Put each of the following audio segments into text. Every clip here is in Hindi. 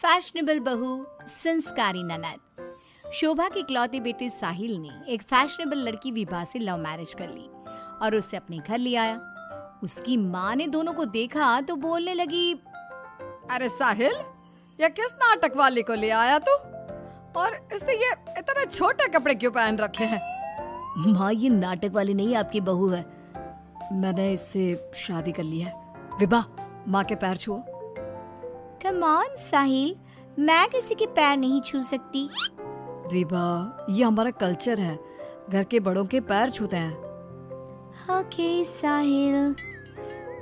फैशनेबल बहू, संस्कारी ननद। शोभा की इकलौती बेटी साहिल ने एक फैशनेबल लड़की विभा से लव मैरिज कर ली और उसे अपने घर ले आया। उसकी माँ ने दोनों को देखा तो बोलने लगी, अरे साहिल, ये किस नाटक वाली को ले आया तू? और इसने ये इतने छोटे कपड़े क्यों पहन रखे हैं? माँ, ये नाटक वाली नहीं, आपकी बहू है। मैंने इससे शादी कर ली है। विभा, माँ के पैर छुओ। कम ऑन साहिल, मैं किसी के पैर नहीं छू सकती। विभा, ये हमारा कल्चर है, घर के बड़ों के पैर छूते हैं। ओके साहिल।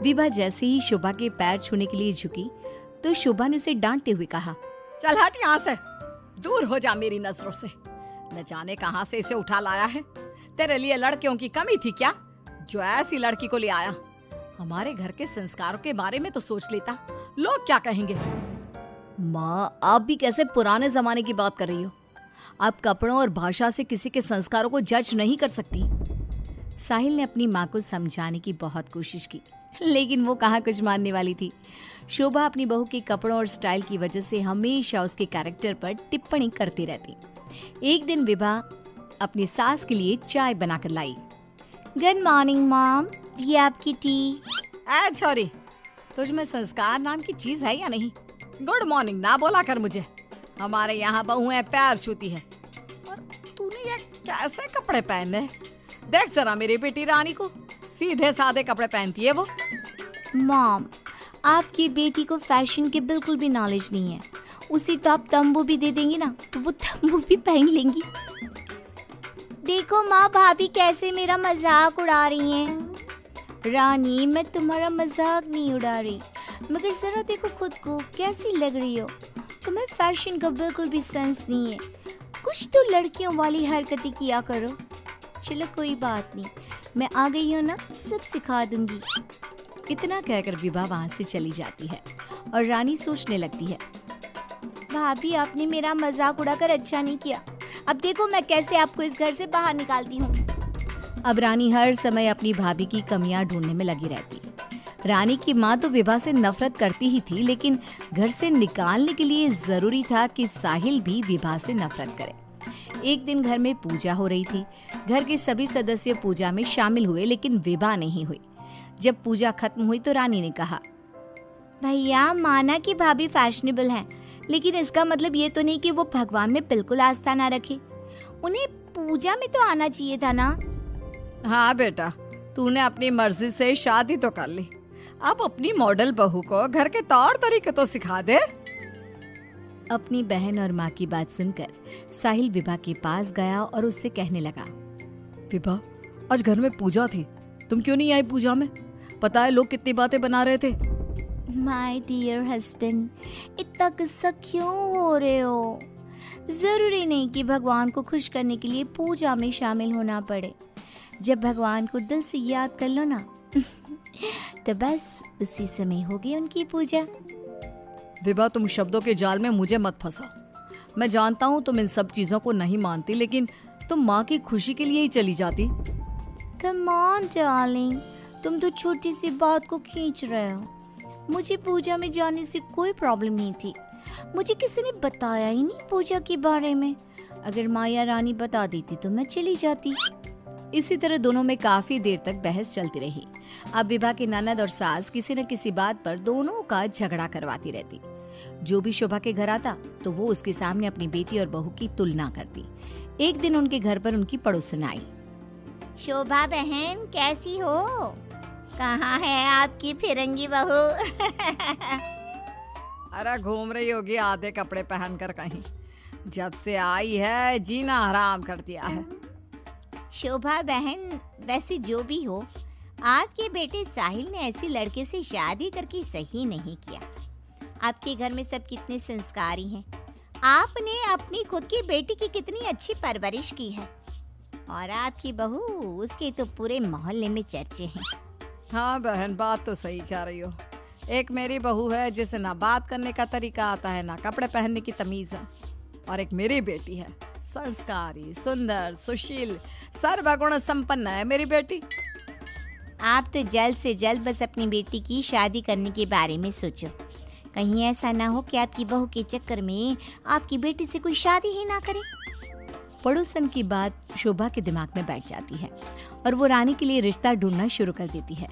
विभा जैसे ही शोभा के पैर छूने के लिए झुकी तो शोभा ने उसे डांटते हुए कहा, चल हट यहाँ से, दूर हो जा मेरी नजरों से। न जाने कहाँ से इसे उठा लाया है। तेरे लिए लड़कियों की कमी थी क्या, जो ऐसी लड़की को ले आया? हमारे घर के संस्कारों के बारे में तो सोच लेता, लोग क्या कहेंगे? माँ, आप भी कैसे पुराने जमाने की बात कर रही हो? आप कपड़ों और भाषा से किसी के संस्कारों को जज नहीं कर सकती। साहिल ने अपनी माँ को समझाने की बहुत कोशिश की, लेकिन वो कहाँ कुछ मानने वाली थी। शोभा अपनी बहू के कपड़ों और स्टाइल की वजह से हमेशा उसके कैरेक्टर पर टिप्पणी करती रहती। एक दिन विभा अपनी सास के लिए चाय बनाकर लाई। गुड मॉर्निंग मॉम, ये आपकी टी। ऐ छोरी, तुझ में संस्कार नाम की चीज है या नहीं? गुड मॉर्निंग ना बोला कर मुझे। हमारे यहाँ बहुएं पैर छूती है और तूने ये कैसे कपड़े पहने? देख जरा मेरी बेटी रानी को, सीधे सादे कपड़े पहनती है वो। मॉम, आपकी बेटी को फैशन की बिल्कुल भी नॉलेज नहीं है। उसी तो आप तंबू भी दे देंगी ना तो वो तंबू भी पहन लेंगी। देखो माँ, भाभी कैसे मेरा मजाक उड़ा रही हैं। रानी, मैं तुम्हारा मजाक नहीं उड़ा रही, मगर जरा देखो खुद को, कैसी लग रही हो। तुम्हें फैशन का बिल्कुल भी सेंस नहीं है। कुछ तो लड़कियों वाली हरकतें किया करो। चलो कोई बात नहीं, मैं आ गई हूँ ना, सब सिखा दूंगी। इतना कहकर विभा वहाँ से चली जाती है और रानी सोचने लगती है, भाभी आपने मेरा मजाक उड़ाकर अच्छा नहीं किया। अब देखो मैं कैसे आपको इस घर से बाहर निकालती हूँ। अब रानी हर समय अपनी भाभी की कमियां ढूंढने में लगी रहती है। रानी की माँ तो विभा से नफरत करती ही थी, लेकिन घर से निकालने के लिए जरूरी था कि साहिल भी विभा से नफरत करे। एक दिन घर में पूजा हो रही थी। घर के सभी सदस्य पूजा में शामिल हुए, लेकिन विभा नहीं हुई। जब पूजा खत्म हुई तो रानी ने कहा, भैया, माना कि भाभी फैशनेबल हैं, लेकिन इसका मतलब ये तो नहीं कि वो भगवान में बिल्कुल आस्था ना रखे। उन्हें पूजा में तो आना चाहिए था ना। हाँ बेटा, तूने अपनी मर्जी से शादी तो कर ली, अब अपनी मॉडल बहू को घर के तौर तरीके तो सिखा दे। अपनी बहन और माँ की बात सुनकर साहिल विभा के पास गया और उससे कहने लगा, विभा, आज घर में पूजा थी, तुम क्यों नहीं आई पूजा में? पता है लोग कितनी बातें बना रहे थे। माय डियर हस्बैंड, इतना गुस्सा क्यों हो रहे हो? जरूरी नहीं कि भगवान को खुश करने के लिए पूजा में शामिल होना पड़े। जब भगवान को दिल से याद कर लो ना तो बस उसी समय होगी उनकी पूजा। विभा, तुम शब्दों के जाल में मुझे मत फंसाओ। मैं जानता हूँ तुम इन सब चीजों को नहीं मानती, लेकिन तुम माँ की खुशी के लिए ही चली जाती। कम ऑन डार्लिंग, तुम तो छोटी सी बात को खींच रहे हो। मुझे पूजा में जाने से कोई प्रॉब्लम नहीं थी। मुझे किसी ने बताया ही नहीं पूजा के बारे में। अगर माँ या रानी बता देती तो मैं चली जाती। इसी तरह दोनों में काफी देर तक बहस चलती रही। अब विभा की ननद और सास किसी न किसी बात पर दोनों का झगड़ा करवाती रहती। जो भी शोभा के घर आता तो वो उसके सामने अपनी बेटी और बहू की तुलना करती। एक दिन उनके घर पर उनकी पड़ोसन आई। शोभा बहन, कैसी हो? कहाँ है आपकी फिरंगी बहू? अरे घूम रही होगी आधे कपड़े पहनकर कहीं। जब से आई है जीना हराम कर दिया है। शोभा बहन, वैसे जो भी हो, आपके बेटे साहिल ने ऐसी लड़के से शादी करके सही नहीं किया। आपके घर में सब कितने संस्कारी हैं। आपने अपनी खुद की बेटी की कितनी अच्छी परवरिश की है, और आपकी बहू, उसके तो पूरे मोहल्ले में चर्चे हैं। हाँ बहन, बात तो सही कह रही हो। एक मेरी बहू है जिसे ना बात करने का तरीका आता है, ना कपड़े पहनने की तमीज है, और एक मेरी बेटी है, संस्कारी, सुंदर, सुशील, सर्वगुण संपन्न है मेरी बेटी। आप तो जल्द से जल्द बस अपनी बेटी की शादी करने के बारे में सोचो। कहीं ऐसा ना हो कि आपकी बहू के चक्कर में आपकी बेटी से कोई शादी ही ना करे। पड़ोसन की बात शोभा के दिमाग में बैठ जाती है और वो रानी के लिए रिश्ता ढूंढना शुरू कर देती है।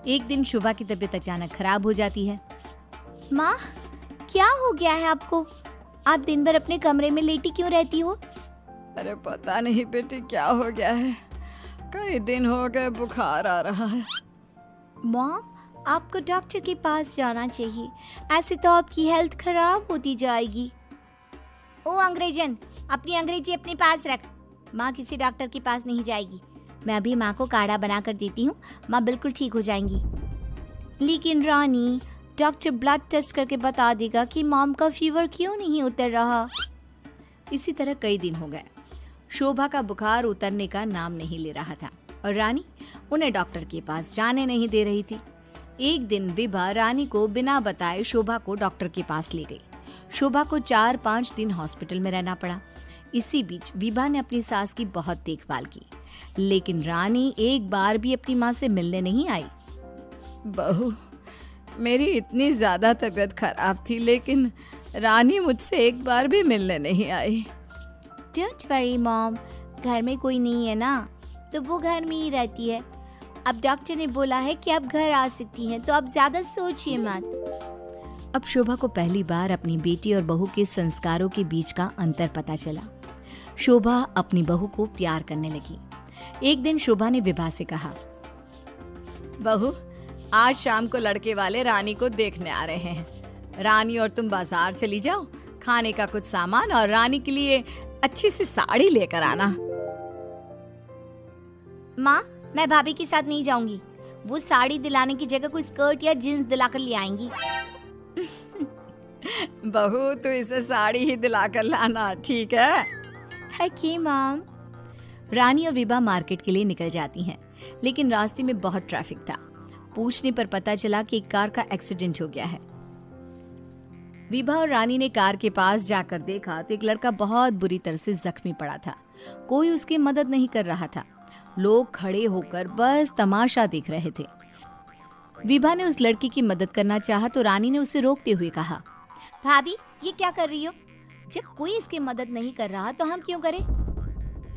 एक दिन शोभा की तबीयत अचानक खराब हो जाती है। माँ, क्या हो गया है आपको? आप दिन भर अपने कमरे में लेटी क्यों रहती हो? अरे पता नहीं बेटी क्या हो गया है, कई दिन हो गए बुखार आ रहा है। मॉम, आपको डॉक्टर के पास जाना चाहिए, ऐसे तो आपकी हेल्थ खराब होती जाएगी। ओ अंग्रेजन, अपनी अंग्रेजी अपने पास रख। माँ किसी डॉक्टर के पास नहीं जाएगी। मैं अभी माँ को काढ़ा बना कर देती हूँ, माँ बिल्कुल ठीक हो जाएंगी। लेकिन रानी, डॉक्टर ब्लड टेस्ट करके बता देगा कि मॉम का फीवर क्यों नहीं उतर रहा। इसी तरह कई दिन हो गए। शोभा का बुखार उतरने का नाम नहीं ले रहा था और रानी उन्हें डॉक्टर के पास जाने नहीं दे रही थी। एक दिन विभा रानी को बिना बताए शोभा को डॉक्टर के पास ले गई। शोभा को 4-5 दिन हॉस्पिटल में रहना पड़ा। इसी बीच विभा ने अपनी सास की बहुत देखभाल की, लेकिन रानी एक बार भी अपनी माँ से मिलने नहीं आई। बहू, मेरी इतनी ज्यादा तबीयत खराब थी, लेकिन रानी मुझसे एक बार भी मिलने नहीं आई। डोंट वरी मॉम, घर में कोई नहीं है ना, तो वो घर में ही रहती है। अब डॉक्टर ने बोला है कि आप घर आ सकती हैं, तो आप ज्यादा सोचिए मत। अब शोभा को पहली बार अपनी बेटी और बहू के संस्कारों के बीच का अंतर पता चला। शोभा अपनी बहू को प्यार करने लगी। एक दिन शोभा ने विभा से कहा, बहू, आज शाम को लड़के वाले रानी को देखने आ रहे हैं। रानी और तुम बाजार चली जाओ, खाने का कुछ सामान और रानी के लिए अच्छी सी साड़ी लेकर आना। माँ, मैं भाभी के साथ नहीं जाऊंगी। वो साड़ी दिलाने की जगह कोई स्कर्ट या जींस दिलाकर ले आएंगी। बहू, तू इसे साड़ी ही दिलाकर लाना, ठीक है? Okay mom. रानी और विभा मार्केट के लिए निकल जाती हैं, लेकिन रास्ते में बहुत ट्रैफिक था। पूछने पर पता चला कि एक कार का एक्सीडेंट हो गया है। विभा और रानी ने कार के पास जाकर देखा तो एक लड़का बहुत बुरी तरह से जख्मी पड़ा था। कोई उसकी मदद नहीं कर रहा था। लोग खड़े होकर बस तमाशा देख रहे थे। विभा ने उस लड़की की मदद करना चाहा तो रानी ने उसे रोकते हुए कहा, भाभी, ये क्या कर रही हो? जब कोई इसकी मदद नहीं कर रहा तो हम क्यों करें?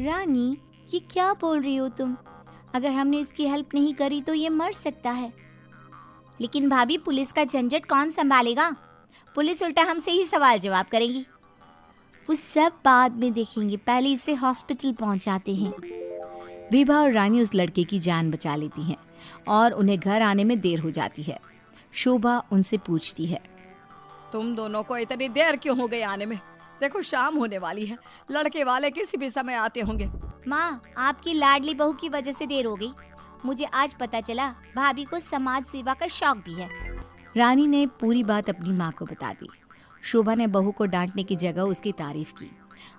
रानी, ये क्या बोल रही हो तुम? अगर हमने इसकी हेल्प नहीं करी तो ये मर सकता है। लेकिन भाभी, पुलिस का झंझट कौन संभालेगा? पुलिस उल्टा हमसे ही सवाल जवाब करेगी। वो सब बाद में देखेंगे, पहले इसे हॉस्पिटल पहुंचाते हैं। विभा और रानी उस लड़के की जान बचा लेती हैं और उन्हें घर आने में देर हो जाती है। शोभा उनसे पूछती है, तुम दोनों को इतनी देर क्यों हो गई आने में? देखो शाम होने वाली है, लड़के वाले किसी भी समय आते होंगे। माँ, आपकी लाडली बहू की वजह से देर हो गई। मुझे आज पता चला भाभी को समाज सेवा का शौक भी है। रानी ने पूरी बात अपनी माँ को बता दी। शोभा ने बहू को डांटने की जगह उसकी तारीफ की।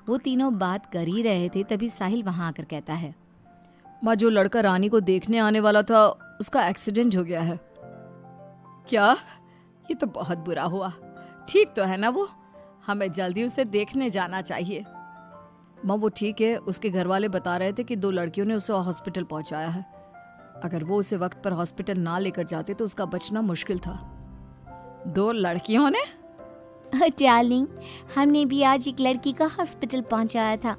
वो तीनों बात कर ही रहे थे, तभी साहिल वहाँ आकर कहता है, माँ, जो लड़का रानी को देखने आने वाला था उसका एक्सीडेंट हो गया है। क्या? ये तो बहुत बुरा हुआ। ठीक तो है ना वो? हमें जल्दी उसे देखने जाना चाहिए। माँ, वो ठीक है, उसके घर वाले बता रहे थे कि 2 लड़कियों ने उसे हॉस्पिटल पहुंचाया है। अगर वो उसे वक्त पर हॉस्पिटल ना लेकर जाते तो उसका बचना मुश्किल था। 2 लड़कियों ने? डार्लिंग, हमने भी आज एक लड़की का हॉस्पिटल पहुंचाया था।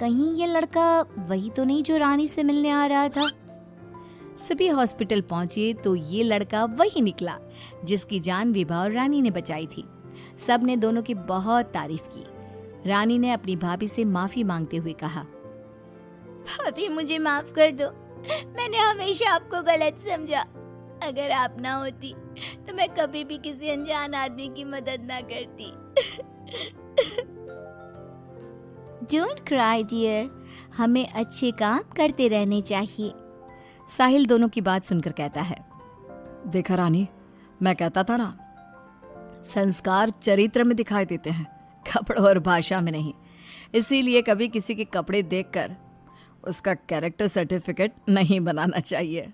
कहीं ये लड़का वही तो नहीं जो रानी से मिलने आ रहा था? सभी हॉस्पिटल पहुंचे तो ये लड़का वही निकला जिसकी जान विभा और रानी ने बचाई थी। सब ने दोनों की बहुत तारीफ की। रानी ने अपनी भाभी से माफी मांगते हुए कहा, भाभी, मुझे माफ कर दो। मैंने हमेशा आपको गलत समझा। अगर आप ना होती तो मैं कभी भी किसी अनजान आदमी की मदद ना करती। डोंट क्राई डियर, हमें अच्छे काम करते रहने चाहिए। साहिल दोनों की बात सुनकर कहता है, देखा रानी, मैं कहता था ना, संस्कार चरित्र में दिखाई देते हैं, कपड़ों और भाषा में नहीं। इसीलिए कभी किसी के कपड़े देखकर उसका कैरेक्टर सर्टिफिकेट नहीं बनाना चाहिए।